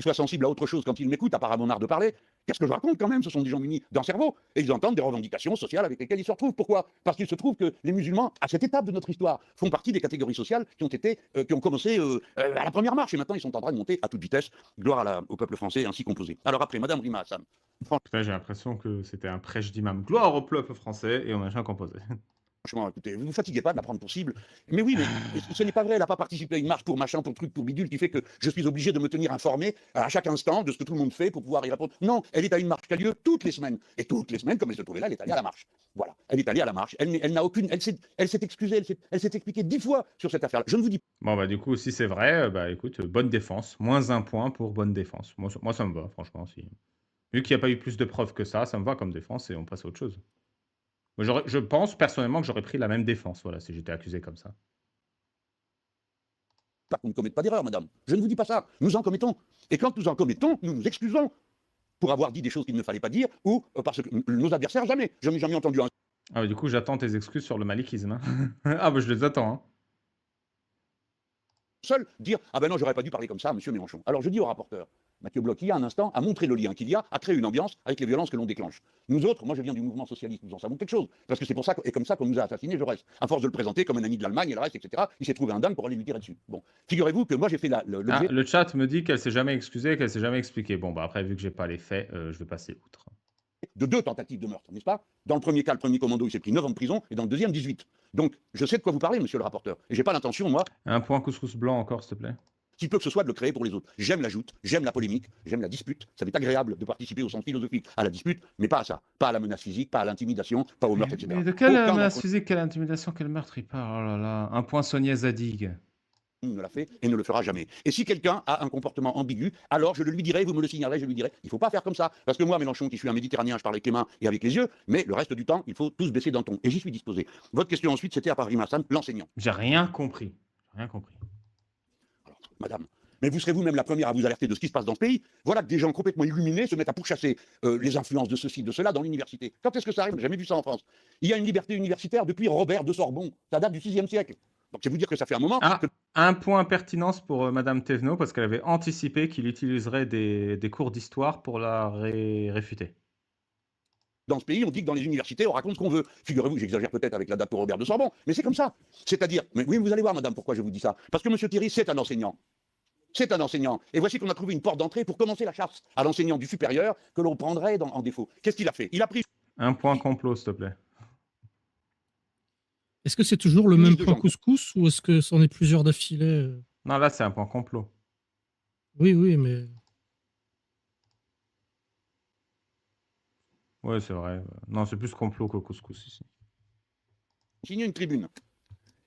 soient sensibles à autre chose quand ils m'écoutent, à part à mon art de parler. Qu'est-ce que je raconte quand même? Ce sont des gens munis d'un cerveau et ils entendent des revendications sociales avec lesquelles ils se retrouvent. Pourquoi? Parce qu'il se trouve que les musulmans, à cette étape de notre histoire, font partie des catégories sociales qui ont commencé à la première marche et maintenant ils sont en train de monter à toute vitesse. Gloire au peuple français ainsi composé. Alors après, Madame Rima Hassan. Là, j'ai l'impression que c'était un prêche d'imam. Gloire au peuple français et au machin composé. Franchement, écoutez, vous ne vous fatiguez pas de la prendre pour cible. Mais oui, mais ce n'est pas vrai, elle n'a pas participé à une marche pour machin, pour truc, pour bidule, qui fait que je suis obligé de me tenir informé à chaque instant de ce que tout le monde fait pour pouvoir y répondre. Non, elle est à une marche qui a lieu toutes les semaines. Et toutes les semaines, comme elle se trouvait là, elle est allée à la marche. Voilà, elle est allée à la marche. Elle n'a aucune. Elle s'est excusée, elle s'est expliquée 10 fois sur cette affaire-là. Je ne vous dis Bon, bah, du coup, si c'est vrai, bah, écoute, bonne défense. Moins un point pour bonne défense. Moi, ça me va, franchement. Si. Vu qu'il n'y a pas eu plus de preuves que ça me va comme défense et on passe à autre chose. Moi, je pense personnellement que j'aurais pris la même défense, voilà, si j'étais accusé comme ça. pas qu'on ne commette pas d'erreur, madame. Je ne vous dis pas ça. Nous en commettons. Et quand nous en commettons, nous nous excusons pour avoir dit des choses qu'il ne fallait pas dire ou parce que nos adversaires, jamais. Je n'ai jamais entendu un Ah, bah, du coup, j'attends tes excuses sur le malikisme. Hein. Ah, bah, je les attends. Hein. seul dire ah ben non, j'aurais pas dû parler comme ça à M. Mélenchon. Alors je dis au rapporteur, Mathieu Bloch, il y a un instant, a montré le lien qu'il y a créé une ambiance avec les violences que l'on déclenche. Nous autres, moi je viens du mouvement socialiste, nous en savons quelque chose, parce que c'est pour ça et comme ça qu'on nous a assassinés, je reste. À force de le présenter comme un ami de l'Allemagne et le reste, etc., il s'est trouvé un dingue pour aller lui tirer dessus. Bon, figurez-vous que moi j'ai fait Ah, l'objet le chat me dit qu'elle s'est jamais excusée, qu'elle s'est jamais expliquée. Bon, bah après, vu que j'ai pas les faits, je vais passer outre. de 2 tentatives de meurtre, n'est-ce pas? Dans le premier cas, le premier commando, il s'est pris 9 ans de prison, et dans le deuxième, 18. Donc, je sais de quoi vous parlez, monsieur le rapporteur. Et j'ai pas l'intention, moi, Un point couscous blanc encore, s'il te plaît. si peu que ce soit, de le créer pour les autres. J'aime la joute, j'aime la polémique, j'aime la dispute. Ça m'est agréable de participer au sens philosophique à la dispute, mais pas à ça. Pas à la menace physique, pas à l'intimidation, pas au meurtre, etc. Mais de quelle Aucun menace d'entre physique, quelle intimidation, quel meurtre il parle? Oh là là. Un point Sonia Zadig. nous ne l'a fait et ne le fera jamais. Et si quelqu'un a un comportement ambigu, alors je le lui dirai, vous me le signalerez, je lui dirai, il ne faut pas faire comme ça. Parce que moi, Mélenchon, qui suis un Méditerranéen, je parle avec les mains et avec les yeux, mais le reste du temps, il faut tous baisser d'un ton. Et j'y suis disposé. Votre question ensuite, c'était à Paris Massan, l'enseignant. J'ai rien compris. Rien compris. Alors, madame, mais vous serez vous-même la première à vous alerter de ce qui se passe dans ce pays. Voilà que des gens complètement illuminés se mettent à pourchasser les influences de ceci, de cela dans l'université. Quand est-ce que ça arrive? J'ai jamais vu ça en France. Il y a une liberté universitaire depuis Robert de Sorbonne. Ça date du VIe siècle. Donc c'est vous dire que ça fait un moment que Ah, un point pertinence pour Madame Thévenot, parce qu'elle avait anticipé qu'il utiliserait des cours d'histoire pour la réfuter. dans ce pays, on dit que dans les universités, on raconte ce qu'on veut. Figurez-vous, j'exagère peut-être avec la date pour Robert de Sorbonne, mais c'est comme ça. C'est-à-dire, mais oui, vous allez voir, madame, pourquoi je vous dis ça. Parce que M. Thierry, c'est un enseignant. C'est un enseignant. Et voici qu'on a trouvé une porte d'entrée pour commencer la chasse à l'enseignant du supérieur que l'on prendrait en défaut. Qu'est-ce qu'il a fait? Il a pris Un point complot, s'il te plaît. Est-ce que c'est toujours le une même liste de point gens. couscous ou est-ce que c'en est plusieurs d'affilée? Non, là, c'est un point complot. Oui, oui, mais Ouais, c'est vrai. Non, c'est plus complot que couscous ici. Signer une tribune.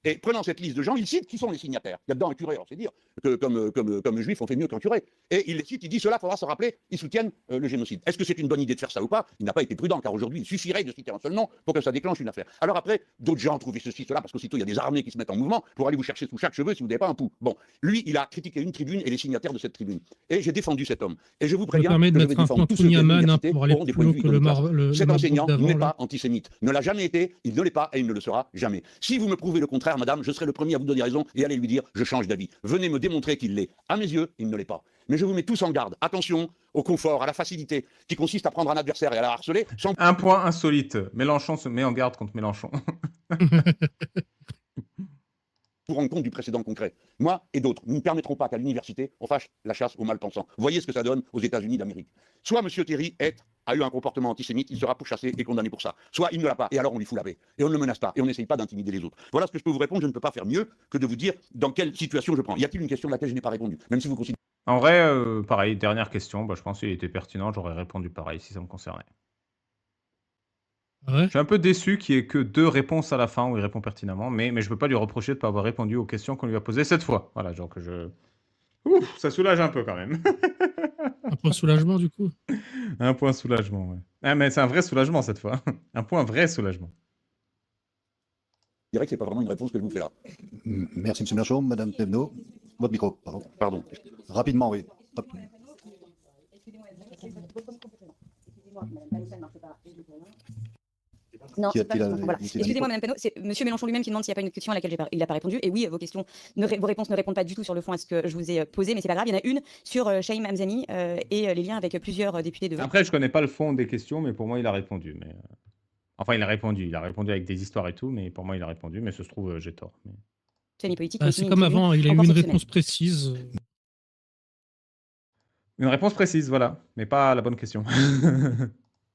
Et prenant cette liste de gens, il cite qui sont les signataires. Il y a dedans un curé, alors c'est dire que comme juif, on fait mieux qu'un curé. Et il les cite, il dit cela, il faudra se rappeler, ils soutiennent le génocide. Est-ce que c'est une bonne idée de faire ça ou pas? Il n'a pas été prudent, car aujourd'hui, il suffirait de citer un seul nom pour que ça déclenche une affaire. Alors après, d'autres gens trouvaient ceci, cela, parce qu'aussitôt, il y a des armées qui se mettent en mouvement pour aller vous chercher sous chaque cheveu si vous n'avez pas un pouls. Bon, lui, il a critiqué une tribune et les signataires de cette tribune. Et j'ai défendu cet homme. Et je vous je me préviens permets de que je vais mettre un défendre point tous ceux qui à Kouniaman l'université pour aller auront des plus points de haut vue que le, iconoclastes. Cet Mabrouk enseignant d'avant. n'est Là. pas antisémite, ne l'a jamais été, il ne l'est pas et il ne le sera jamais. Si vous me prouvez le contraire, madame, je serai le premier à vous donner raison et aller lui dire je change d'avis. Venez me démontrer qu'il l'est. À mes yeux, il ne l'est pas. Mais je vous mets tous en garde. Attention au confort, à la facilité, qui consiste à prendre un adversaire et à la harceler sans Un point insolite. Mélenchon se met en garde contre Mélenchon. vous rendre compte du précédent concret. Moi et d'autres, nous ne permettrons pas qu'à l'université, on fasse la chasse aux malpensants. Voyez ce que ça donne aux États-Unis d'Amérique. Soit M. Thierry a eu un comportement antisémite, il sera pourchassé et condamné pour ça. Soit il ne l'a pas, et alors on lui fout la paix. Et on ne le menace pas, et on n'essaye pas d'intimider les autres. Voilà ce que je peux vous répondre, je ne peux pas faire mieux que de vous dire dans quelle situation je prends. Y a-t-il une question à laquelle je n'ai pas répondu? Même si vous considérez En vrai, pareil, dernière question. Bah, je pense qu'il était pertinent. J'aurais répondu pareil si ça me concernait. Ouais. Je suis un peu déçu qu'il n'y ait que 2 réponses à la fin où il répond pertinemment, mais je ne peux pas lui reprocher de ne pas avoir répondu aux questions qu'on lui a posées cette fois. Voilà, genre que je... Ouf, ça soulage un peu quand même. Un point soulagement, du coup. Un point soulagement, ouais. Ah, mais c'est un vrai soulagement cette fois. Un point vrai soulagement. que c'est pas vraiment une réponse que je vous fais là. Merci, M. Mélenchon. Madame Thévenot, votre micro, pardon. Pardon. Rapidement, oui. Hop. Non, Qui c'est pas a-t-il Mélenchon, voilà. y a-t-il un Excusez-moi, micro Madame Penot, c'est Monsieur Mélenchon lui-même qui demande s'il n'y a pas une question à laquelle il n'a pas répondu. Et oui, vos réponses ne répondent pas du tout sur le fond à ce que je vous ai posé, mais c'est pas grave. Il y en a une sur Chaim Hamzani et les liens avec plusieurs députés de Vox. Après, je connais pas le fond des questions, mais pour moi, il a répondu. Mais enfin, il a répondu avec des histoires et tout, mais pour moi, il a répondu. Mais ça se trouve, j'ai tort. Mais... Semi-politique. Bah, mais c'est aussi comme une tribune avant, il a eu encore une cette réponse semaine. précise. Une réponse précise, voilà, mais pas la bonne question.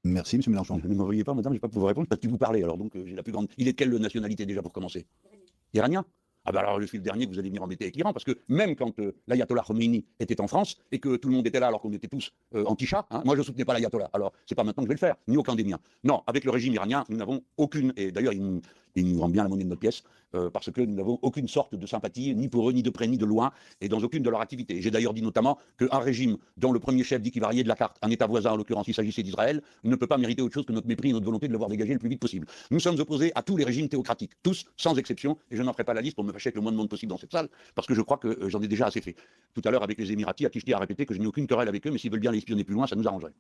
Merci, M. Mélenchon. Ne me voyez pas, madame, je ne vais pas pouvoir répondre parce que vous parlez. Alors donc, j'ai la plus grande. Il est de quelle nationalité déjà pour commencer? Iranien? Ah ben alors je suis le dernier que vous allez venir embêter avec l'Iran, parce que même quand l'ayatollah Khomeini était en France et que tout le monde était là alors qu'on était tous anti-Shah, hein, moi je ne soutenais pas l'ayatollah. Alors c'est pas maintenant que je vais le faire, ni aucun des miens. Non, avec le régime iranien, nous n'avons aucune, et d'ailleurs il nous rend bien la monnaie de notre pièce, parce que nous n'avons aucune sorte de sympathie, ni pour eux, ni de près, ni de loin, et dans aucune de leurs activités. J'ai d'ailleurs dit notamment qu'un régime dont le premier chef dit qu'il va rayer de la carte un État voisin, en l'occurrence il s'agissait d'Israël, ne peut pas mériter autre chose que notre mépris et notre volonté de le voir dégager le plus vite possible. Nous sommes opposés à tous les régimes théocratiques, tous, sans exception, et je n'en ferai pas la liste pour me fâcher avec le moins de monde possible dans cette salle, parce que je crois que j'en ai déjà assez fait. Tout à l'heure, avec les Émiratis, Akishti a répété que je n'ai aucune querelle avec eux, mais s'ils veulent bien les espionner plus loin, ça nous arrangerait.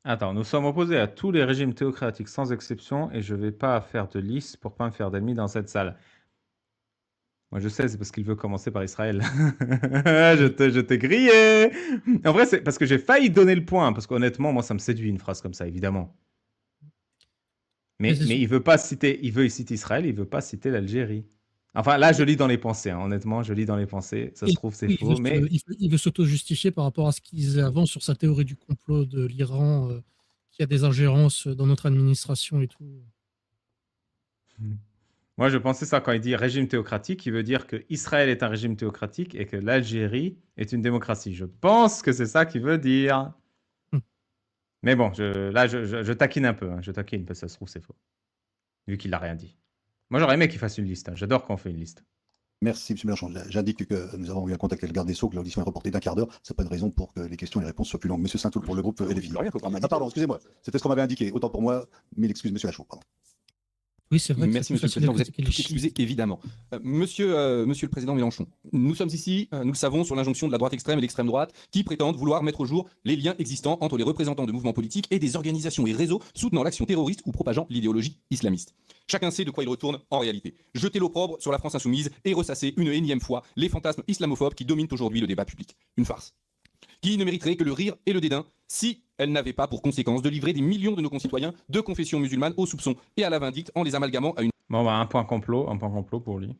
Attends, nous sommes opposés à tous les régimes théocratiques sans exception et je vais pas faire de liste pour pas me faire d'ennemis dans cette salle. Moi je sais, c'est parce qu'il veut commencer par Israël. je t'ai grillé. En vrai, c'est parce que j'ai failli donner le point, parce qu'honnêtement, moi ça me séduit une phrase comme ça, évidemment. Mais il veut pas citer, il cite Israël, il veut pas citer l'Algérie. Enfin là, je lis dans les pensées, hein. Honnêtement, je lis dans les pensées. Ça se trouve, c'est Oui, faux, mais il veut s'auto-justifier par rapport à ce qu'il disait avant sur sa théorie du complot de l'Iran, qui a des ingérences dans notre administration et tout. moi je pensais ça quand il dit régime théocratique, il veut dire que Israël est un régime théocratique et que l'Algérie est une démocratie. Je pense que c'est ça qu'il veut dire. Mais bon, je taquine un peu, hein. Je taquine parce que ça se trouve, c'est faux. Vu qu'il n'a rien dit. Moi, j'aurais aimé qu'il fasse une liste, hein. J'adore quand on fait une liste. Merci, M. Mélenchon. J'indique que nous avons eu à contacter le garde des Sceaux, que l'audition est reportée d'1 quart d'heure. Ce n'est pas une raison pour que les questions et les réponses soient plus longues. M. Saint-Toul pour le groupe LFI. Ah pardon, excusez-moi. C'était ce qu'on m'avait indiqué. Autant pour moi. Mille excuses, M. Lachaud. Pardon. Oui, c'est vrai. Merci, Monsieur le Président. Vous êtes tout excusé, évidemment. Monsieur le Président Mélenchon, nous sommes ici, nous le savons, sur l'injonction de la droite extrême et l'extrême droite, qui prétendent vouloir mettre au jour les liens existants entre les représentants de mouvements politiques et des organisations et réseaux soutenant l'action terroriste ou propageant l'idéologie islamiste. Chacun sait de quoi il retourne en réalité. Jeter l'opprobre sur la France insoumise et ressasser une énième fois les fantasmes islamophobes qui dominent aujourd'hui le débat public. Une farce qui ne mériterait que le rire et le dédain si elle n'avait pas pour conséquence de livrer des millions de nos concitoyens de confession musulmane au soupçon et à la vindicte en les amalgamant à une Bon, bah, un point complot pour lui.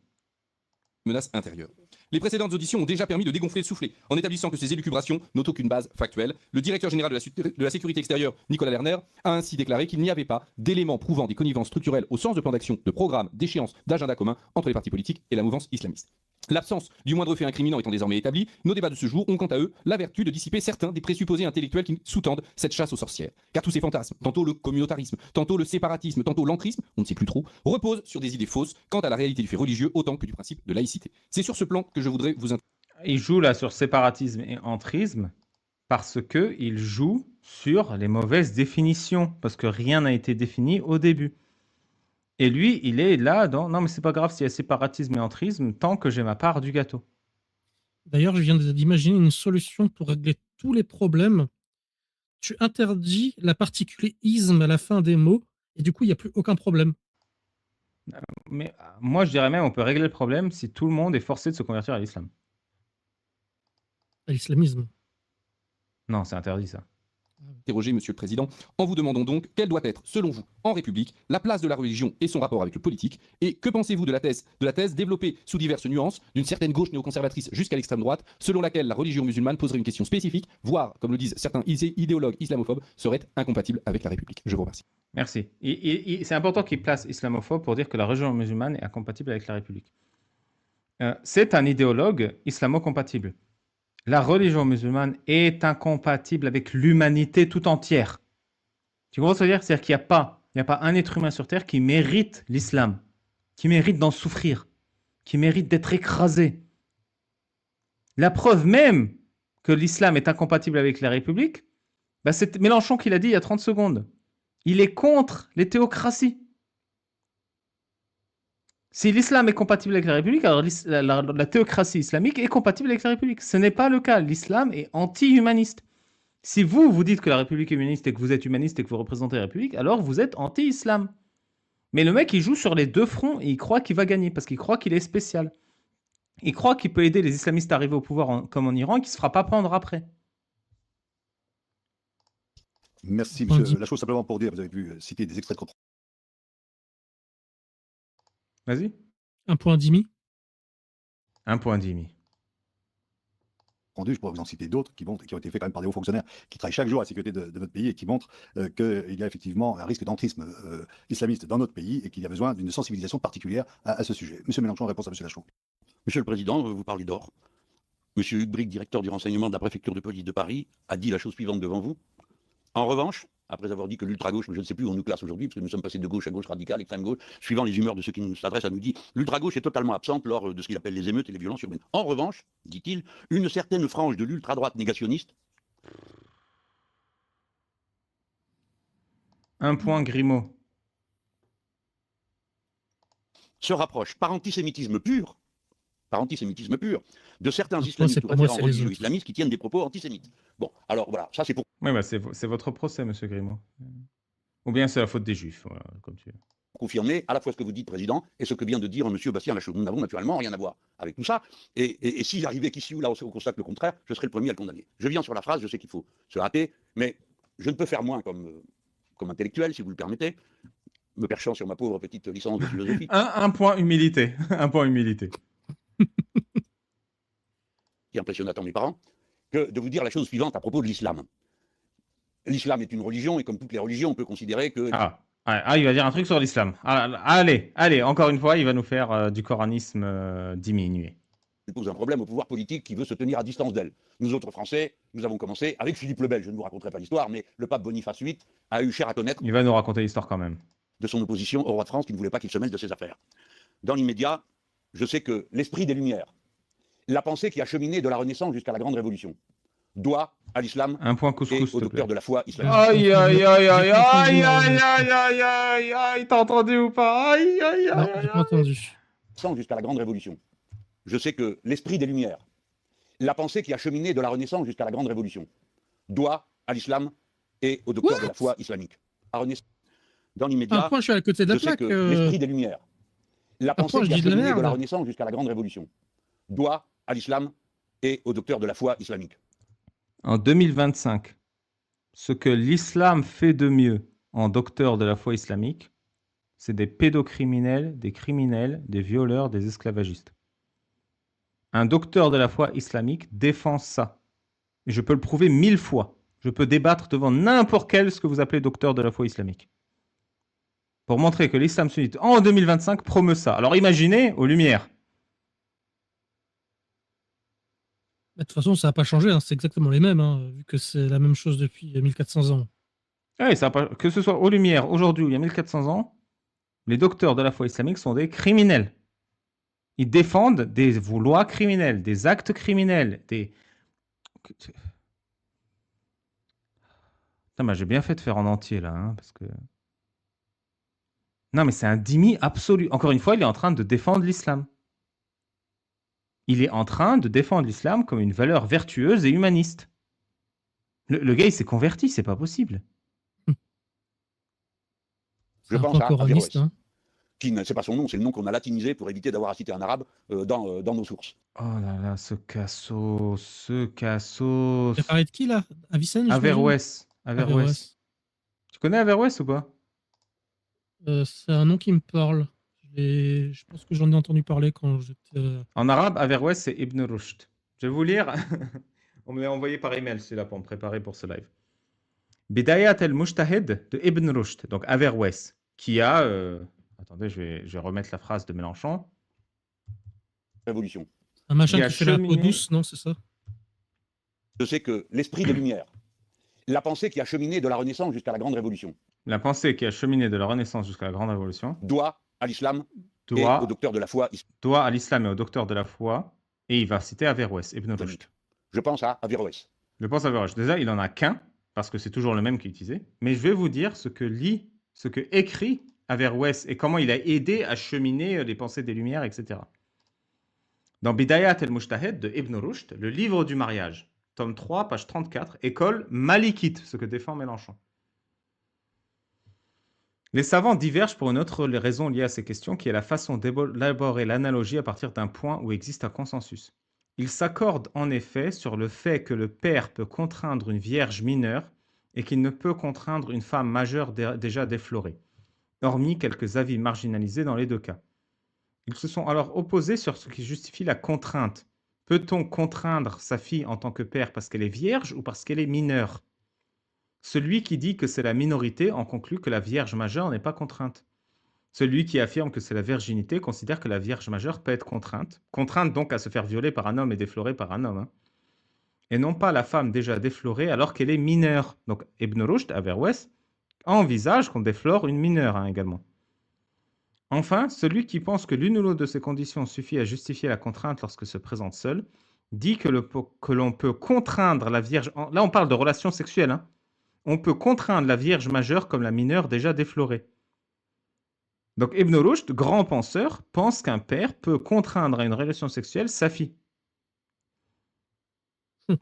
menace intérieure. Les précédentes auditions ont déjà permis de dégonfler le soufflet, en établissant que ces élucubrations n'ont aucune base factuelle. Le directeur général de la sécurité extérieure, Nicolas Lerner, a ainsi déclaré qu'il n'y avait pas d'éléments prouvant des connivences structurelles au sens de plan d'action, de programme, d'échéance, d'agenda commun entre les partis politiques et la mouvance islamiste. L'absence du moindre fait incriminant étant désormais établie, nos débats de ce jour ont quant à eux la vertu de dissiper certains des présupposés intellectuels qui sous-tendent cette chasse aux sorcières. Car tous ces fantasmes, tantôt le communautarisme, tantôt le séparatisme, tantôt l'ancrisme, on ne sait plus trop, reposent sur des idées fausses quant à la réalité du fait religieux autant que du principe de laïcité. C'est sur ce plan que je voudrais vous Il joue là sur séparatisme et entrisme parce qu'il joue sur les mauvaises définitions, parce que rien n'a été défini au début. Et lui, il est là dans non, mais c'est pas grave s'il y a séparatisme et entrisme tant que j'ai ma part du gâteau. D'ailleurs, je viens d'imaginer une solution pour régler tous les problèmes. Tu interdis la particule isme à la fin des mots, et du coup, il n'y a plus aucun problème. Mais moi, je dirais même on peut régler le problème si tout le monde est forcé de se convertir à l'islam. À l'islamisme. Non, c'est interdit ça. interroger, Monsieur le Président, en vous demandant donc quelle doit être, selon vous, en République, la place de la religion et son rapport avec le politique, et que pensez-vous de la thèse développée sous diverses nuances d'une certaine gauche néoconservatrice jusqu'à l'extrême droite, selon laquelle la religion musulmane poserait une question spécifique, voire, comme le disent certains idéologues islamophobes, serait incompatible avec la République. Je vous remercie. Merci. C'est important qu'il place islamophobe pour dire que la religion musulmane est incompatible avec la République. C'est un idéologue islamo-compatible. La religion musulmane est incompatible avec l'humanité tout entière. Tu comprends ce que je veux dire? C'est-à-dire qu'il n'y a pas un être humain sur Terre qui mérite l'islam, qui mérite d'en souffrir, qui mérite d'être écrasé. La preuve même que l'islam est incompatible avec la République, bah c'est Mélenchon qui l'a dit il y a 30 secondes. Il est contre les théocraties. Si l'islam est compatible avec la République, alors la théocratie islamique est compatible avec la République. Ce n'est pas le cas. L'islam est anti-humaniste. Si vous, vous dites que la République est humaniste et que vous êtes humaniste et que vous représentez la République, alors vous êtes anti-islam. Mais le mec, il joue sur les deux fronts et il croit qu'il va gagner parce qu'il croit qu'il est spécial. Il croit qu'il peut aider les islamistes à arriver au pouvoir comme en Iran et qu'il ne se fera pas prendre après. Merci, On monsieur dit- Lachaud. Simplement pour dire, vous avez pu citer des extraits de compte Vas-y. Un point Dimi. Un point Dimi. rendu. Je pourrais vous en citer d'autres qui ont été faits quand même par des hauts fonctionnaires qui travaillent chaque jour à la sécurité de notre pays et qui montrent qu'il y a effectivement un risque d'entrisme islamiste dans notre pays et qu'il y a besoin d'une sensibilisation particulière à ce sujet. Monsieur Mélenchon, réponse à monsieur Lachaud. Monsieur le Président, vous parlez d'or. Monsieur Hugues Bric, directeur du renseignement de la préfecture de police de Paris, a dit la chose suivante devant vous. En revanche, après avoir dit que l'ultra-gauche, je ne sais plus où on nous classe aujourd'hui, parce que nous sommes passés de gauche à gauche radicale, extrême gauche, suivant les humeurs de ceux qui nous s'adressent, à nous dit l'ultra-gauche est totalement absente lors de ce qu'il appelle les émeutes et les violences urbaines. En revanche, dit-il, une certaine frange de l'ultra-droite négationniste. Un point Grimaud. Se rapproche par antisémitisme pur, de certains Moi, islamistes c'est ou pas moi, référents c'est les religieux autres. islamistes qui tiennent des propos antisémites. Bon, alors voilà, ça c'est pour Oui, bah c'est votre procès, monsieur Grimaud. Ou bien c'est la faute des juifs, voilà, comme tu veux. confirmer à la fois ce que vous dites, Président, et ce que vient de dire M. Bastien Lachaud. Nous n'avons naturellement rien à voir avec tout ça. Et s'il arrivait qu'ici ou là on constate le contraire, je serais le premier à le condamner. Je viens sur la phrase, je sais qu'il faut se hâter, mais je ne peux faire moins comme intellectuel, si vous le permettez, me perchant sur ma pauvre petite licence de philosophie. Un point humilité. Un point humilité. Qui impressionne à tant mes parents, que de vous dire la chose suivante à propos de l'islam. L'islam est une religion, et comme toutes les religions, on peut considérer que... Ah, il va dire un truc sur l'islam. Allez, encore une fois, il va nous faire du coranisme diminué. Il pose un problème au pouvoir politique qui veut se tenir à distance d'elle. Nous autres Français, nous avons commencé avec Philippe le Bel. Je ne vous raconterai pas l'histoire, mais le pape Boniface VIII a eu cher à connaître Il va nous raconter l'histoire quand même. de son opposition au roi de France qui ne voulait pas qu'il se mêle de ses affaires. Dans l'immédiat, je sais que l'esprit des Lumières, la pensée qui a cheminé de la Renaissance jusqu'à la Grande Révolution, doit à l'islam Un point et couscous, s'il au te docteur plaît. de la foi islamique. Aïe, t'as entendu ou pas? Non, j'ai pas entendu. Jusqu'à la Grande Révolution. Je sais que l'esprit des Lumières, la pensée qui a cheminé de la Renaissance jusqu'à la Grande Révolution, doit à l'islam et au docteur de la foi islamique. Dans Un l'immédiat, point, je suis à côté de la je sais plaque. que l'esprit des Lumières, la pensée point, je qui a dis de la cheminé de la merde. Renaissance jusqu'à la Grande Révolution, doit à l'islam et au docteur de la foi islamique. En 2025, ce que l'islam fait de mieux en docteur de la foi islamique, c'est des pédocriminels, des criminels, des violeurs, des esclavagistes. Un docteur de la foi islamique défend ça. Et je peux le prouver 1000 fois. Je peux débattre devant n'importe quel ce que vous appelez docteur de la foi islamique. Pour montrer que l'islam sunnite en 2025 promeut ça. Alors imaginez aux Lumières. De toute façon, ça n'a pas changé, hein, c'est exactement les mêmes, hein, vu que c'est la même chose depuis 1400 ans. Oui, ça a pas... Que ce soit aux Lumières, aujourd'hui ou il y a 1400 ans, les docteurs de la foi islamique sont des criminels. Ils défendent des lois criminelles, des actes criminels, des... Putain, bah, j'ai bien fait de faire en entier là, hein, parce que... Non, mais c'est un dhimmi absolu. Encore une fois, il est en train de défendre l'islam. Il est en train de défendre l'islam comme une valeur vertueuse et humaniste. Le gars, il s'est converti, c'est pas possible. Je C'est un pense point à coraniste. Averroès, Hein. qui c'est pas son nom, c'est le nom qu'on a latinisé pour éviter d'avoir à citer un arabe dans nos sources. Oh là là, ce cassos. Tu as parlé de qui là? Avicenne, j'imagine. Averroès. Averroès. Tu connais Averroès ou pas? C'est un nom qui me parle. Je pense que j'en ai entendu parler quand j'étais. En arabe, Averroès, c'est Ibn Rushd. Je vais vous lire. On me l'a envoyé par email, c'est là pour me préparer pour ce live. Bidayat al-Mujtahid de Ibn Rushd, donc Averroès, qui a... Attendez, je vais remettre la phrase de Mélenchon. Révolution. Un machin Il a qui fait la peau cheminé- douce, non, c'est ça? Je sais que l'esprit des Lumières, la pensée qui a cheminé de la Renaissance jusqu'à la Grande Révolution, La pensée qui a cheminé de la Renaissance jusqu'à la Grande Révolution doit à l'islam et doit au docteur de la foi islamique. à l'islam et au docteur de la foi, et il va citer Averroès, Ibn Rushd. Je pense à Averroès. Je pense à Averroès. Déjà, il en a qu'un, parce que c'est toujours le même qui est utilisé. Mais je vais vous dire ce que écrit Averroès et comment il a aidé à cheminer les pensées des Lumières, etc. Dans Bidayat al-Mujtahid de Ibn Rushd, le livre du mariage, tome 3, page 34, école malikite, ce que défend Mélenchon. Les savants divergent pour une autre raison liée à ces questions, qui est la façon d'élaborer l'analogie à partir d'un point où existe un consensus. Ils s'accordent en effet sur le fait que le père peut contraindre une vierge mineure et qu'il ne peut contraindre une femme majeure déjà déflorée, hormis quelques avis marginalisés dans les deux cas. Ils se sont alors opposés sur ce qui justifie la contrainte. Peut-on contraindre sa fille en tant que père parce qu'elle est vierge ou parce qu'elle est mineure ? Celui qui dit que c'est la minorité en conclut que la vierge majeure n'est pas contrainte. Celui qui affirme que c'est la virginité considère que la vierge majeure peut être contrainte donc à se faire violer par un homme et déflorée par un homme, hein, et non pas la femme déjà déflorée alors qu'elle est mineure. Donc Ibn Rushd, Averroès, envisage qu'on déflore une mineure hein, également. Enfin, celui qui pense que l'une ou l'autre de ces conditions suffit à justifier la contrainte lorsque se présente seule, dit que l'on peut contraindre la vierge... Là, on parle de relations sexuelles, hein. On peut contraindre la vierge majeure comme la mineure déjà déflorée. Donc Ibn Rushd, grand penseur, pense qu'un père peut contraindre à une relation sexuelle sa fille.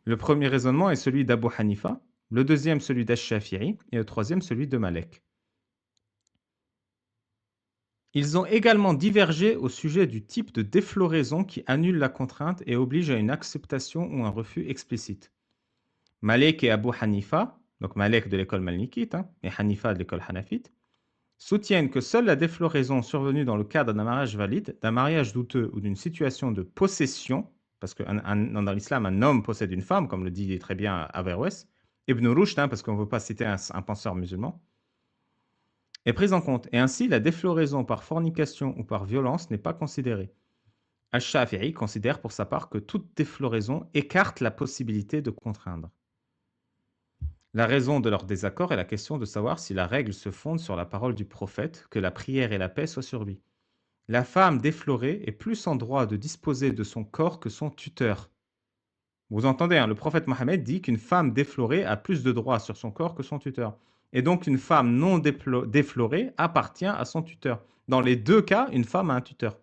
Le premier raisonnement est celui d'Abu Hanifa, le deuxième celui d'Ash-Shafi'i et le troisième celui de Malek. Ils ont également divergé au sujet du type de défloraison qui annule la contrainte et oblige à une acceptation ou un refus explicite. Malek et Abu Hanifa, donc Malek de l'école malikite et Hanifa de l'école hanafite, soutiennent que seule la défloraison survenue dans le cadre d'un mariage valide, d'un mariage douteux ou d'une situation de possession, parce que dans l'islam, un homme possède une femme, comme le dit très bien Averroès, Ibn Rushd, parce qu'on ne veut pas citer un penseur musulman, est prise en compte. Et ainsi, la défloraison par fornication ou par violence n'est pas considérée. Ash-Shafi'i considère pour sa part que toute défloraison écarte la possibilité de contraindre. La raison de leur désaccord est la question de savoir si la règle se fonde sur la parole du prophète, que la prière et la paix soient sur lui. La femme déflorée est plus en droit de disposer de son corps que son tuteur. Vous entendez, le prophète Mohammed dit qu'une femme déflorée a plus de droits sur son corps que son tuteur. Et donc une femme non déflorée appartient à son tuteur. Dans les deux cas, une femme a un tuteur.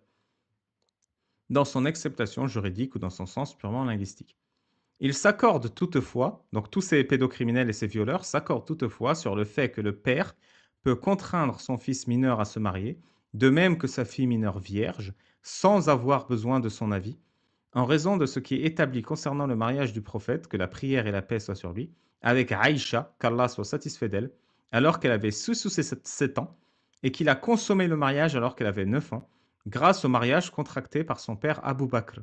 Dans son acceptation juridique ou dans son sens purement linguistique. Ils s'accordent toutefois, donc tous ces pédocriminels et ces violeurs s'accordent toutefois sur le fait que le père peut contraindre son fils mineur à se marier, de même que sa fille mineure vierge, sans avoir besoin de son avis, en raison de ce qui est établi concernant le mariage du prophète, que la prière et la paix soient sur lui, avec Aïcha, qu'Allah soit satisfait d'elle, alors qu'elle avait sous ses 7 ans, et qu'il a consommé le mariage alors qu'elle avait 9 ans, grâce au mariage contracté par son père Abu Bakr.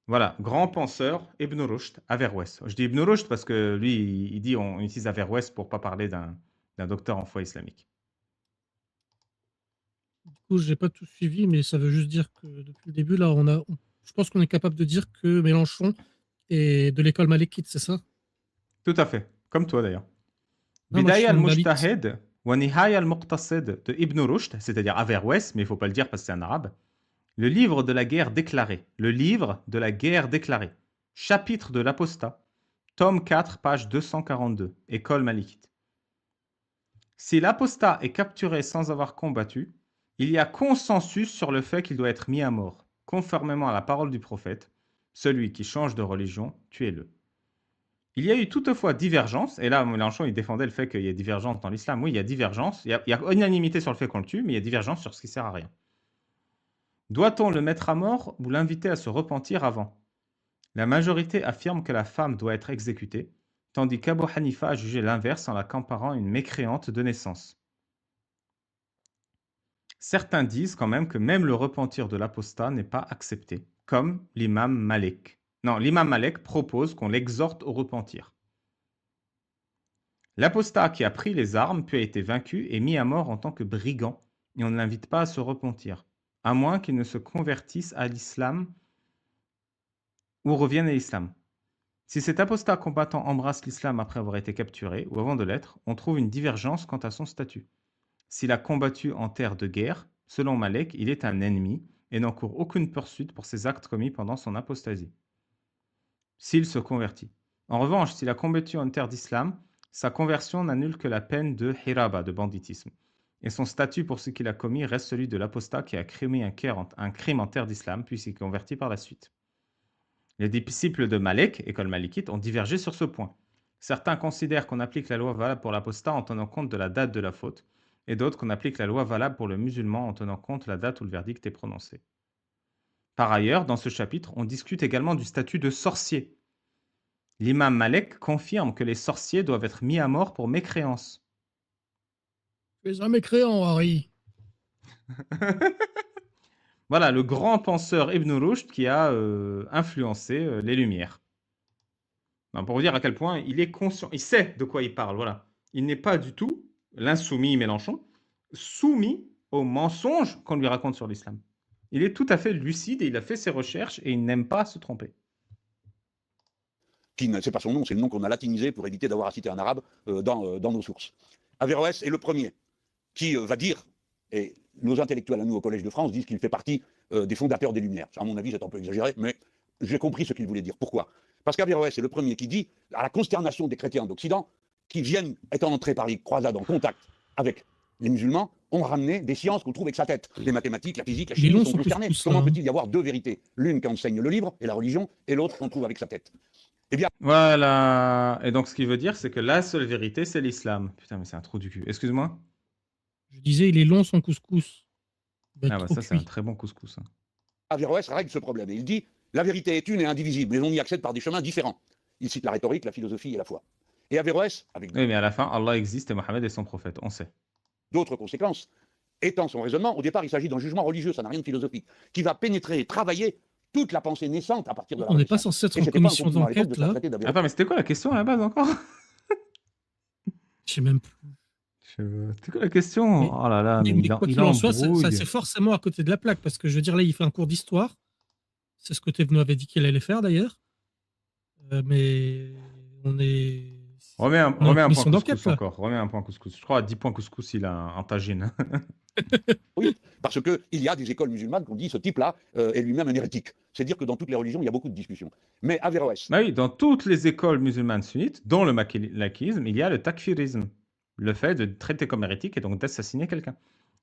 Voilà, grand penseur, Ibn Rushd, Averroès. Je dis Ibn Rushd parce que lui, il dit on utilise Averroès pour ne pas parler d'un docteur en foi islamique. Du coup, j'ai pas tout suivi, mais ça veut juste dire que depuis le début, là, je pense qu'on est capable de dire que Mélenchon est de l'école malikite, c'est ça? Tout à fait, comme toi d'ailleurs. Non, moi, je Bidaya suis maliki. al-Mujtahid wa Nihaya al-Muqtasid de Ibn Rushd, c'est-à-dire Averroès, mais il ne faut pas le dire parce que c'est un arabe. Le livre de la guerre déclarée. Le livre de la guerre déclarée. Chapitre de l'apostat. Tome 4, page 242. École malikite. Si l'apostat est capturé sans avoir combattu, il y a consensus sur le fait qu'il doit être mis à mort, conformément à la parole du prophète. Celui qui change de religion, tuez-le. Il y a eu toutefois divergence, et là Mélenchon il défendait le fait qu'il y ait divergence dans l'islam. Oui, il y a divergence, il y a unanimité sur le fait qu'on le tue, mais il y a divergence sur ce qui sert à rien. Doit-on le mettre à mort ou l'inviter à se repentir avant? La majorité affirme que la femme doit être exécutée, tandis qu'Abu Hanifa a jugé l'inverse en la comparant à une mécréante de naissance. Certains disent quand même que même le repentir de l'apostat n'est pas accepté, comme l'imam Malek. Non, l'imam Malek propose qu'on l'exhorte au repentir. L'apostat qui a pris les armes puis a été vaincu est mis à mort en tant que brigand, et on ne l'invite pas à se repentir, à moins qu'il ne se convertisse à l'islam ou revienne à l'islam. Si cet apostat combattant embrasse l'islam après avoir été capturé, ou avant de l'être, on trouve une divergence quant à son statut. S'il a combattu en terre de guerre, selon Malek, il est un ennemi et n'encourt aucune poursuite pour ses actes commis pendant son apostasie. S'il se convertit. En revanche, s'il a combattu en terre d'islam, sa conversion n'annule que la peine de hiraba, de banditisme. Et son statut pour ce qu'il a commis reste celui de l'apostat qui a commis un crime en terre d'islam, puis s'est converti par la suite. Les disciples de Malek, école malikite, ont divergé sur ce point. Certains considèrent qu'on applique la loi valable pour l'apostat en tenant compte de la date de la faute, et d'autres qu'on applique la loi valable pour le musulman en tenant compte de la date où le verdict est prononcé. Par ailleurs, dans ce chapitre, on discute également du statut de sorcier. L'imam Malek confirme que les sorciers doivent être mis à mort pour mécréance. Tu es un mécréant, Harry. Voilà, le grand penseur Ibn Rushd qui a influencé les Lumières. Non, pour vous dire à quel point il est conscient, il sait de quoi il parle, voilà. Il n'est pas du tout, l'insoumis Mélenchon, soumis aux mensonges qu'on lui raconte sur l'islam. Il est tout à fait lucide et il a fait ses recherches et il n'aime pas se tromper. C'est pas son nom, c'est le nom qu'on a latinisé pour éviter d'avoir à citer un arabe dans nos sources. Averroès est le premier qui va dire, et nos intellectuels à nous au Collège de France disent qu'il fait partie des fondateurs des Lumières. À mon avis, c'est un peu exagéré, mais j'ai compris ce qu'il voulait dire. Pourquoi? Parce qu'Averroès est le premier qui dit, à la consternation des chrétiens d'Occident, qui viennent, étant entrés par les croisades en contact avec les musulmans, ont ramené des sciences qu'on trouve avec sa tête. Les mathématiques, la physique, la chimie sont concernées. Comment peut-il y avoir deux vérités? L'une qu'enseigne le livre et la religion, et l'autre qu'on trouve avec sa tête. Eh bien, voilà. Et donc, ce qu'il veut dire, c'est que la seule vérité, c'est l'islam. Putain, mais c'est un trou du cul. Excuse-moi. Je disais, il est long son couscous. Ah bah ça, c'est un très bon couscous. Hein. Averroès règle ce problème. Et il dit, la vérité est une et indivisible, mais on y accède par des chemins différents. Il cite la rhétorique, la philosophie et la foi. Et Averroès, avec Oui, mais à la fin, Allah existe et Mohammed est son prophète, on sait. D'autres conséquences, étant son raisonnement, au départ, il s'agit d'un jugement religieux, ça n'a rien de philosophique, qui va pénétrer et travailler toute la pensée naissante à partir de la On n'est pas censé être en commission d'enquête, là. Attends, mais c'était quoi la question à la base encore? Je sais même plus. C'était quoi la question? Mais, oh là là, mais quoi qu'il en soit, c'est forcément à côté de la plaque, parce que je veux dire, là, il fait un cours d'histoire. C'est ce que Thévenot avait dit qu'il allait faire, d'ailleurs. Mais on est... Remets un point couscous encore. Remets un point couscous. Je crois à 10 points couscous, il a un tagine. Oui, parce qu'il y a des écoles musulmanes qui ont dit ce type-là est lui-même un hérétique. C'est dire que dans toutes les religions, il y a beaucoup de discussions. Mais Averroès... Bah oui, dans toutes les écoles musulmanes sunnites, dont le maquisme, il y a le takfirisme. Le fait de traiter comme hérétique et donc d'assassiner quelqu'un.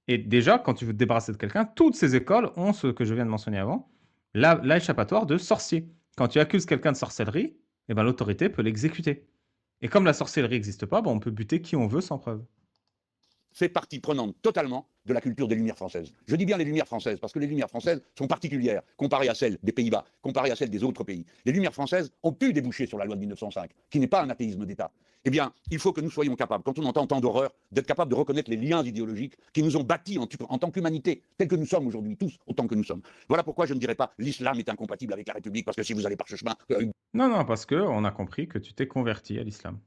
Et déjà, quand tu veux te débarrasser de quelqu'un, toutes ces écoles ont ce que je viens de mentionner avant, l'échappatoire de sorcier. Quand tu accuses quelqu'un de sorcellerie, eh ben, l'autorité peut l'exécuter. Et comme la sorcellerie n'existe pas, on peut buter qui on veut sans preuve. fait partie prenante totalement de la culture des Lumières françaises. Je dis bien les Lumières françaises, parce que les Lumières françaises sont particulières, comparées à celles des Pays-Bas, comparées à celles des autres pays. Les Lumières françaises ont pu déboucher sur la loi de 1905, qui n'est pas un athéisme d'État. Eh bien, il faut que nous soyons capables, quand on entend tant d'horreur, d'être capables de reconnaître les liens idéologiques qui nous ont bâtis en tant qu'humanité, tels que nous sommes aujourd'hui, tous autant que nous sommes. Voilà pourquoi je ne dirais pas l'islam est incompatible avec la République, parce que si vous allez par ce chemin... Non, parce qu'on a compris que tu t'es converti à l'islam.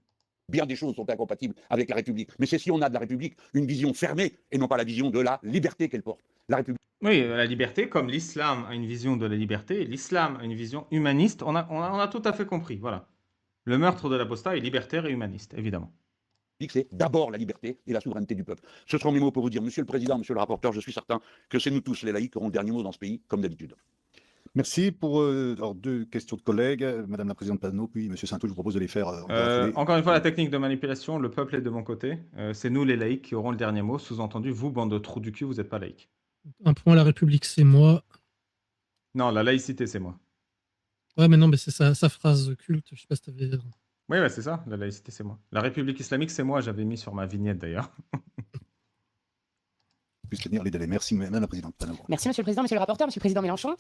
Bien des choses sont incompatibles avec la République. Mais c'est si on a de la République une vision fermée et non pas la vision de la liberté qu'elle porte. La République... Oui, la liberté, comme l'islam a une vision de la liberté, l'islam a une vision humaniste, on a tout à fait compris, voilà. Le meurtre de l'apostat est libertaire et humaniste, évidemment. C'est d'abord la liberté et la souveraineté du peuple. Ce seront mes mots pour vous dire, Monsieur le Président, Monsieur le rapporteur, je suis certain que c'est nous tous, les laïcs, qui auront le dernier mot dans ce pays, comme d'habitude. Merci pour alors, deux questions de collègues. Madame la Présidente Panot, puis Monsieur Saintou, je vous propose de les faire. Encore une fois, la technique de manipulation, le peuple est de mon côté. C'est nous, les laïcs, qui aurons le dernier mot. Sous-entendu, vous, bande de trous du cul, vous n'êtes pas laïcs. Un point, la République, c'est moi. Non, la laïcité, c'est moi. Ouais, mais non, mais c'est sa phrase culte. Je sais pas si t'avais... Oui, c'est ça, la laïcité, c'est moi. La République islamique, c'est moi, j'avais mis sur ma vignette d'ailleurs. Puisse tenir les délais. Merci, Madame la Présidente Panot. Merci, Monsieur le Président, Monsieur le rapporteur, Monsieur le Président Mélenchon.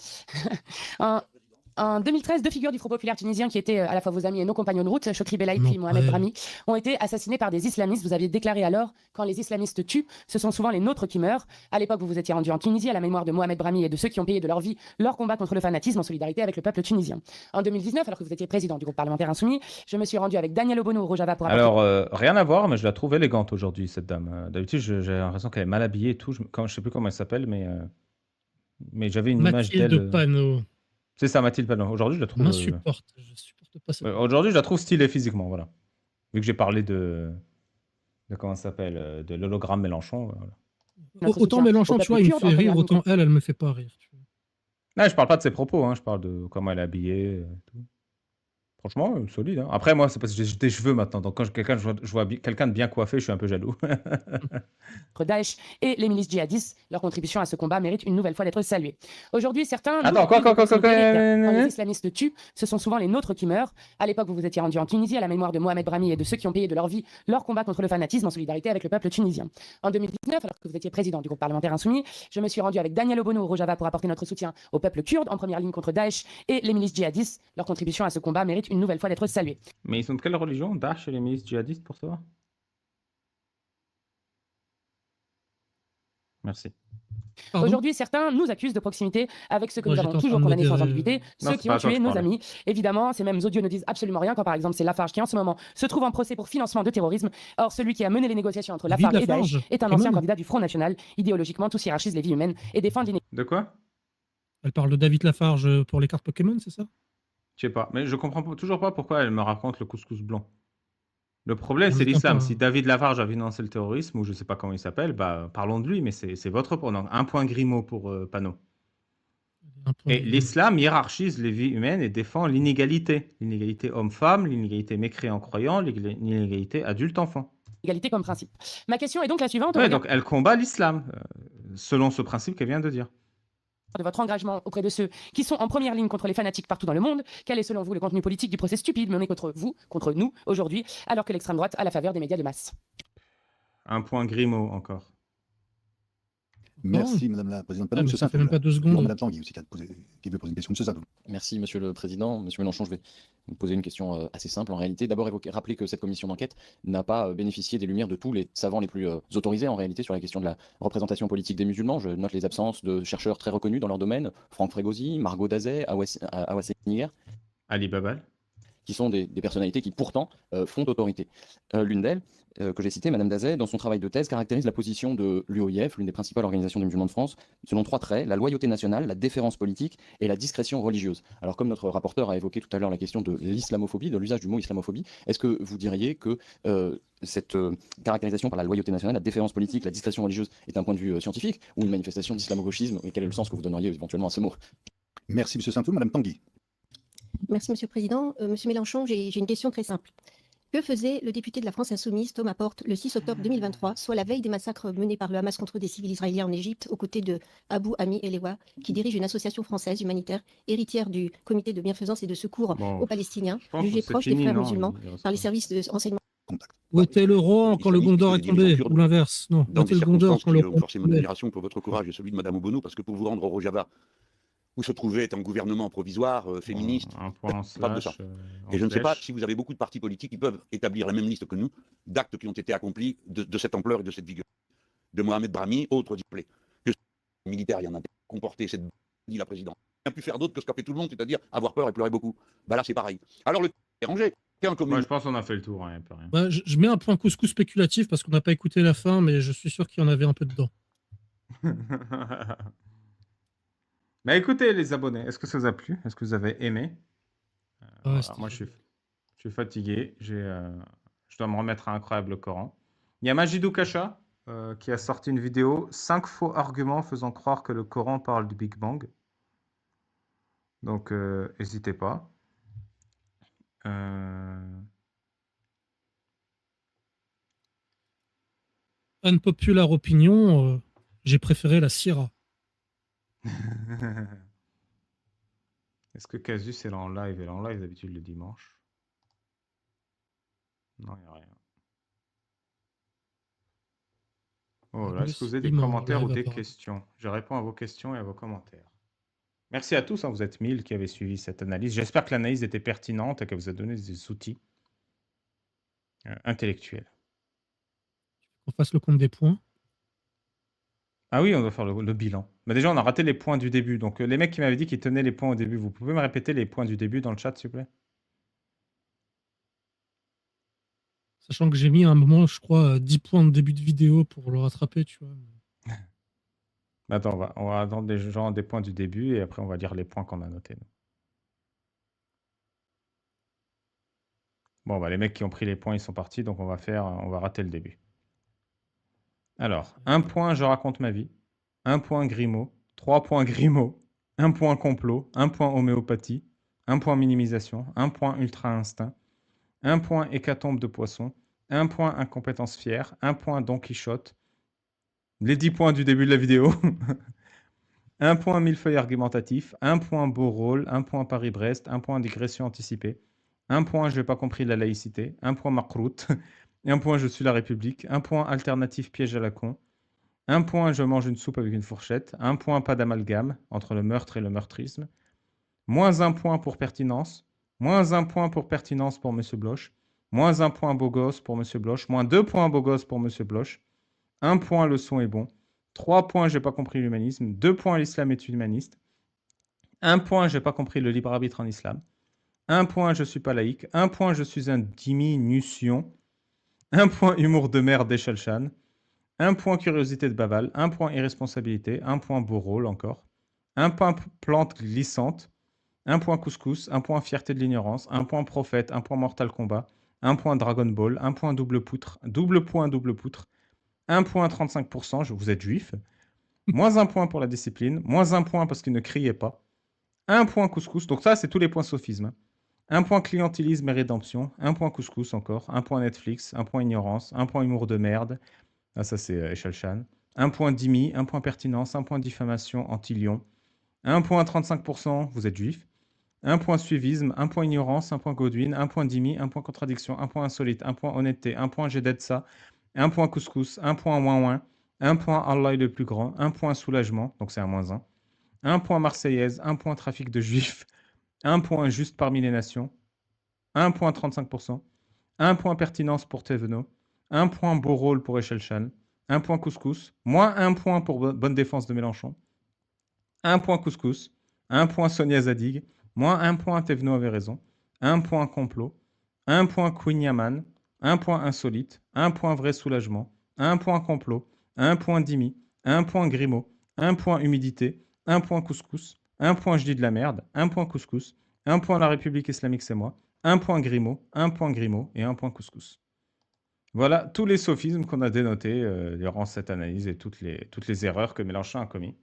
En 2013, deux figures du Front populaire tunisien qui étaient à la fois vos amis et nos compagnons de route, Chokri Belaïd puis Mohamed Brahmi, ont été assassinés par des islamistes. Vous aviez déclaré alors, quand les islamistes tuent, ce sont souvent les nôtres qui meurent. À l'époque, vous vous étiez rendu en Tunisie à la mémoire de Mohamed Brahmi et de ceux qui ont payé de leur vie leur combat contre le fanatisme en solidarité avec le peuple tunisien. En 2019, alors que vous étiez président du groupe parlementaire Insoumis, je me suis rendu avec Daniel Obono au Rojava pour... Alors, rien à voir, mais je la trouve élégante aujourd'hui, cette dame. D'habitude, j'ai l'impression qu'elle est mal habillée et tout. Je sais plus comment elle s'appelle, mais j'avais une image d'elle... Mathilde Panot. C'est ça, Mathilde Panot. Aujourd'hui, je la trouve... Je supporte pas ça. Aujourd'hui, je la trouve stylée physiquement, voilà. Vu que j'ai parlé de comment ça s'appelle, de l'hologramme Mélenchon. Voilà. Autant Mélenchon, tu vois, il me fait rire, autant elle me fait pas rire. Tu vois. Non, je parle pas de ses propos, hein, je parle de comment elle est habillée. Tout. Franchement, solide, hein. Après, moi, c'est parce que j'ai des cheveux maintenant. Donc, quand je vois quelqu'un de bien coiffé, je suis un peu jaloux. contre Daesh et les milices djihadistes. Leur contribution à ce combat mérite une nouvelle fois d'être saluée. Aujourd'hui, certains nous Attends, quoi, accusent de proximité militaire. Quand les quoi. islamistes tuent, ce sont souvent les nôtres qui meurent. À l'époque, vous vous étiez rendu en Tunisie à la mémoire de Mohamed Brahmi et de ceux qui ont payé de leur vie leur combat contre le fanatisme en solidarité avec le peuple tunisien. En 2019, alors que vous étiez président du groupe parlementaire insoumis, je me suis rendu avec Daniel Obono au Rojava pour apporter notre soutien au peuple kurde en première ligne contre Daesh et les milices djihadistes. Leur contribution à ce combat mérite une nouvelle fois d'être saluée. Mais ils sont de quelle religion, Daesh et les milices djihadistes, pour toi? Merci. Pardon. Aujourd'hui, certains nous accusent de proximité avec ce que Moi, nous j'étais avons en toujours train de me condamné sans dire, ambiguïté, Non, ceux c'est qui pas ont à toi que tué je nos parlais. amis. Évidemment, ces mêmes odieux ne disent absolument rien quand par exemple c'est Lafarge qui en ce moment se trouve en procès pour financement de terrorisme. Or, celui qui a mené les négociations entre David Lafarge et Daesh Lafarge, est un Pokémon. ancien candidat du Front National. Idéologiquement, tous hiérarchisent les vies humaines et défendent De quoi? Elle parle de David Lafarge pour les cartes Pokémon, c'est ça? Je sais pas. Mais je comprends toujours pas pourquoi elle me raconte le couscous blanc. Le problème, On c'est est un l'islam. peu- Si David Lafarge a financé le terrorisme, ou je sais pas comment il s'appelle, bah, parlons de lui, mais c'est votre point. Donc, un point Grimaud pour Panot. un peu- Et l'islam hiérarchise les vies humaines et défend l'inégalité. L'inégalité homme-femme, l'inégalité mécréant-croyant, l'inégalité adulte-enfant. égalité comme principe. Ma question est donc la suivante. Au Ouais, regard donc elle combat l'islam, selon ce principe qu'elle vient de dire. de votre engagement auprès de ceux qui sont en première ligne contre les fanatiques partout dans le monde, quel est selon vous le contenu politique du procès stupide mené contre vous, contre nous, aujourd'hui, alors que l'extrême droite a la faveur des médias de masse? Un point Grimaud encore. Merci, Madame la Présidente. Pardon, Ah, mais Monsieur ça fait Saint-Foul. même pas 2 Non, secondes. Madame Tanguy aussi qui veut poser une question. Monsieur Saint-Foul. Merci, Monsieur le Président. Monsieur Mélenchon, je vais vous poser une question assez simple en réalité. D'abord, rappeler que cette commission d'enquête n'a pas bénéficié des lumières de tous les savants les plus autorisés en réalité sur la question de la représentation politique des musulmans. Je note les absences de chercheurs très reconnus dans leur domaine, Franck Frégosi, Margot Dazet, Awa Seniger, Ali Babal. qui sont des personnalités qui pourtant font autorité. L'une d'elles, que j'ai citée, Madame Dazet, dans son travail de thèse, caractérise la position de l'UOIF, l'une des principales organisations des musulmans de France, selon 3 traits: la loyauté nationale, la déférence politique et la discrétion religieuse. Alors comme notre rapporteur a évoqué tout à l'heure la question de l'islamophobie, de l'usage du mot islamophobie, est-ce que vous diriez que cette caractérisation par la loyauté nationale, la déférence politique, la discrétion religieuse est un point de vue scientifique ou une manifestation d'islamo-gauchisme? Et quel est le sens que vous donneriez éventuellement à ce mot? Merci, Monsieur Saint-Foul. Madame Tanguy. Merci, Monsieur le Président. Monsieur Mélenchon, j'ai une question très simple. Que faisait le député de la France Insoumise, Thomas Porte, le 6 octobre 2023, soit la veille des massacres menés par le Hamas contre des civils israéliens en Égypte, aux côtés de Abou Ami Elewa, qui dirige une association française humanitaire, héritière du Comité de bienfaisance et de secours Bon, aux Palestiniens, je pense que jugé c'est proche fini, des frères non, musulmans il reste par les pas. services de renseignement. Contact. Où était le roi quand le Islamiste, Gondor est les dirigeants tombé? kurdes. Ou l'inverse? Non. Où Dans était des le Gondor circonstances quand le qui roi ont forcément est tombé? d'admiration pour votre courage et celui de Madame Obono, parce que pour vous rendre au Rojava, où se trouvait un gouvernement provisoire, féministe, Un point parle de ça. slash. et je ne sais pas flèche. si vous avez beaucoup de partis politiques qui peuvent établir la même liste que nous d'actes qui ont été accomplis de cette ampleur et de cette vigueur. De Mohamed Brahmi, autre display. Que militaire, il y en a comporté, cette dit la présidente. Il n'y a pu faire d'autre que ce qu'a fait tout le monde, c'est-à-dire avoir peur et pleurer beaucoup. Bah là, c'est pareil. Alors le est rangé. Moi, je pense qu'on a fait le tour, hein, y a pas rien. Bah, je mets un point couscous spéculatif parce qu'on n'a pas écouté la fin, mais je suis sûr qu'il y en avait un peu dedans. Mais écoutez, les abonnés, est-ce que ça vous a plu? Est-ce que vous avez aimé? Voilà, c'était moi, très je suis fatigué. Je dois me remettre à Incroyable Coran. Il y a Majidou Kacha qui a sorti une vidéo 5 faux arguments faisant croire que le Coran parle du Big Bang. Donc, n'hésitez pas. Unpopular opinion, j'ai préféré la Syrah. Est-ce que Casus est là en live? Elle est en live d'habitude le dimanche. Non, il n'y a rien. Oh là, est-ce que vous avez des Effectivement, commentaires ou live, des apparemment. questions? Je réponds à vos questions et à vos commentaires. Merci à tous, hein, vous êtes 1000 qui avez suivi cette analyse. J'espère que l'analyse était pertinente et qu'elle vous a donné des outils intellectuels. On fasse le compte des points. Ah oui, on doit faire le bilan. Mais déjà, on a raté les points du début. Donc, les mecs qui m'avaient dit qu'ils tenaient les points au début, vous pouvez me répéter les points du début dans le chat, s'il vous plaît? Sachant que j'ai mis à un moment, je crois, 10 points de début de vidéo pour le rattraper, tu vois. Attends, on va attendre des gens des points du début et après, on va dire les points qu'on a notés. Nous. Bon, bah, les mecs qui ont pris les points, ils sont partis, donc on va rater le début. Alors, 1 point, je raconte ma vie. 1 point Grimaud. 3 points Grimaud. 1 point complot. 1 point homéopathie. 1 point minimisation, 1 point ultra instinct, 1 point hécatombe de poisson, 1 point incompétence fière, 1 point Don Quichotte, les 10 points du début de la vidéo, 1 point millefeuille argumentatif, 1 point beau rôle, 1 point Paris-Brest, 1 point digression anticipée, 1 point je n'ai pas compris la laïcité, 1 point Macroute, 1 point je suis la République, 1 point alternative piège à la con, 1 point je mange une soupe avec une fourchette, 1 point pas d'amalgame entre le meurtre et le meurtrisme, moins 1 point pour pertinence, moins 1 point pour pertinence pour M. Bloch, moins 1 point beau gosse pour M. Bloch, moins 2 points beau gosse pour M. Bloch, 1 point le son est bon, 3 points j'ai pas compris l'humanisme, 2 points l'islam est humaniste, 1 point j'ai pas compris le libre arbitre en islam, 1 point je suis pas laïque, 1 point je suis un diminution, 1 point humour de merde d'Echelchan, 1 point curiosité de Baval, 1 point irresponsabilité, 1 point beau rôle encore, 1 point plante glissante, 1 point couscous, 1 point fierté de l'ignorance, 1 point prophète, 1 point Mortal Kombat, 1 point Dragon Ball, 1 point double poutre, 1 point 35%, vous êtes juif, moins 1 point pour la discipline, moins 1 point parce qu'il ne criait pas, 1 point couscous, donc ça c'est tous les points sophisme, 1 point clientélisme et rédemption, 1 point couscous encore, 1 point Netflix, 1 point ignorance, 1 point humour de merde, ah, ça c'est Echelchan, 1 point dimi, 1 point pertinence, 1 point diffamation anti-lion, 1 point 35%, vous êtes juif, 1 point suivisme, 1 point ignorance, 1 point Godwin, 1 point dimi, 1 point contradiction, 1 point insolite, 1 point honnêteté, 1 point j'ai d'être ça, 1 point couscous, 1 point ouin, 1 point Allah est le plus grand, 1 point soulagement, donc c'est un moins 1, 1 point marseillaise, 1 point trafic de juifs, 1 point juste parmi les nations, 1 point 35%, 1 point pertinence pour Thévenot, 1 point beau rôle pour Echelchan, 1 point couscous, moins 1 point pour bonne défense de Mélenchon, 1 point couscous, 1 point Sonia Zadig, moins 1 point Thévenot avait raison, 1 point complot, 1 point Queen Yaman, 1 point insolite, 1 point vrai soulagement, 1 point complot, 1 point dimi, 1 point Grimaud, 1 point humidité, 1 point couscous, 1 point je dis de la merde, 1 point couscous, 1 point la République islamique c'est moi, 1 point Grimaud, 1 point Grimaud et 1 point couscous. Voilà tous les sophismes qu'on a dénotés durant cette analyse et toutes les erreurs que Mélenchon a commis.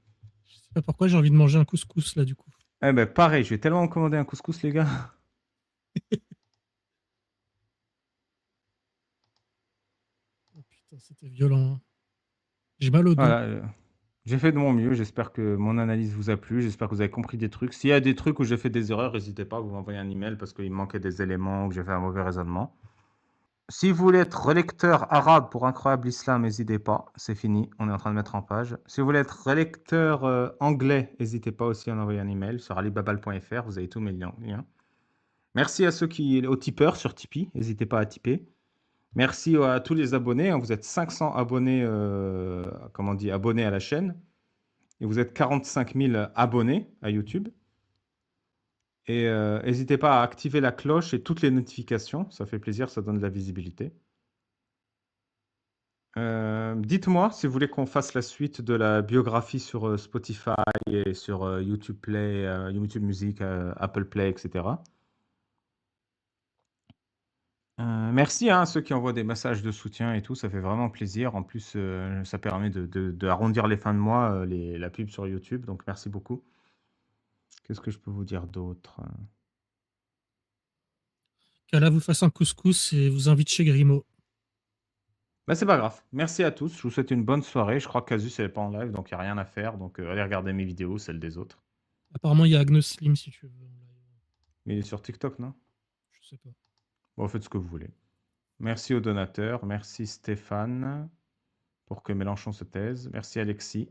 Je sais pas pourquoi j'ai envie de manger un couscous là du coup. Eh ben pareil, je vais tellement me commander un couscous les gars. Oh putain, c'était violent. Hein. J'ai mal au dos. Voilà, j'ai fait de mon mieux, j'espère que mon analyse vous a plu, j'espère que vous avez compris des trucs. S'il y a des trucs où j'ai fait des erreurs, n'hésitez pas, vous m'envoyez un email parce qu'il me manquait des éléments ou que j'ai fait un mauvais raisonnement. Si vous voulez être relecteur arabe pour Incroyable Islam, n'hésitez pas, c'est fini, on est en train de mettre en page. Si vous voulez être relecteur anglais, n'hésitez pas aussi à envoyer un email sur alibabal.fr, vous avez tous mes liens. Merci à ceux aux tipeurs sur Tipeee, n'hésitez pas à tiper. Merci à tous les abonnés, vous êtes 500 abonnés, abonnés à la chaîne, et vous êtes 45 000 abonnés à YouTube. Et n'hésitez pas à activer la cloche et toutes les notifications, ça fait plaisir, ça donne de la visibilité. Dites-moi si vous voulez qu'on fasse la suite de la biographie sur Spotify et sur YouTube Play, YouTube Music, Apple Play, etc. Merci à ceux qui envoient des messages de soutien et tout, ça fait vraiment plaisir. En plus, ça permet de arrondir les fins de mois, la pub sur YouTube, donc merci beaucoup. Qu'est-ce que je peux vous dire d'autre? Qu'Allah vous fasse un couscous et vous invite chez Grimaud. Bah, c'est pas grave. Merci à tous. Je vous souhaite une bonne soirée. Je crois que Casus n'est pas en live, donc il n'y a rien à faire. Donc allez regarder mes vidéos, celles des autres. Apparemment, il y a Agnes Slim si tu veux. Mais il est sur TikTok, non? Je sais pas. Bon, faites ce que vous voulez. Merci aux donateurs. Merci Stéphane pour que Mélenchon se taise. Merci Alexis.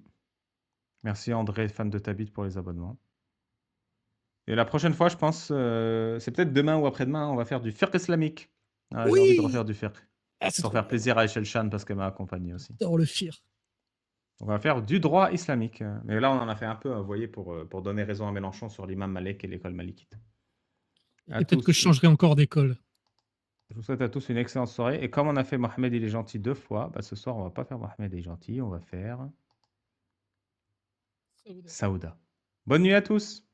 Merci André, fan de Tabit, pour les abonnements. Et la prochaine fois, je pense, c'est peut-être demain ou après-demain, on va faire du fiqh islamique. Ah, Oui. J'ai envie de refaire du fiqh. Ah, c'est Pour trop faire plaisir à Echelchan parce qu'elle m'a accompagné aussi. Dans le fir. On va faire du droit islamique. Mais là, on en a fait un peu, vous voyez, pour donner raison à Mélenchon sur l'imam Malek et l'école malikite. Et peut-être que je changerai encore d'école. Je vous souhaite à tous une excellente soirée. Et comme on a fait Mohamed il est gentil 2 fois, bah, ce soir, on va pas faire Mohamed il est gentil, on va faire Saouda. Bonne nuit à tous.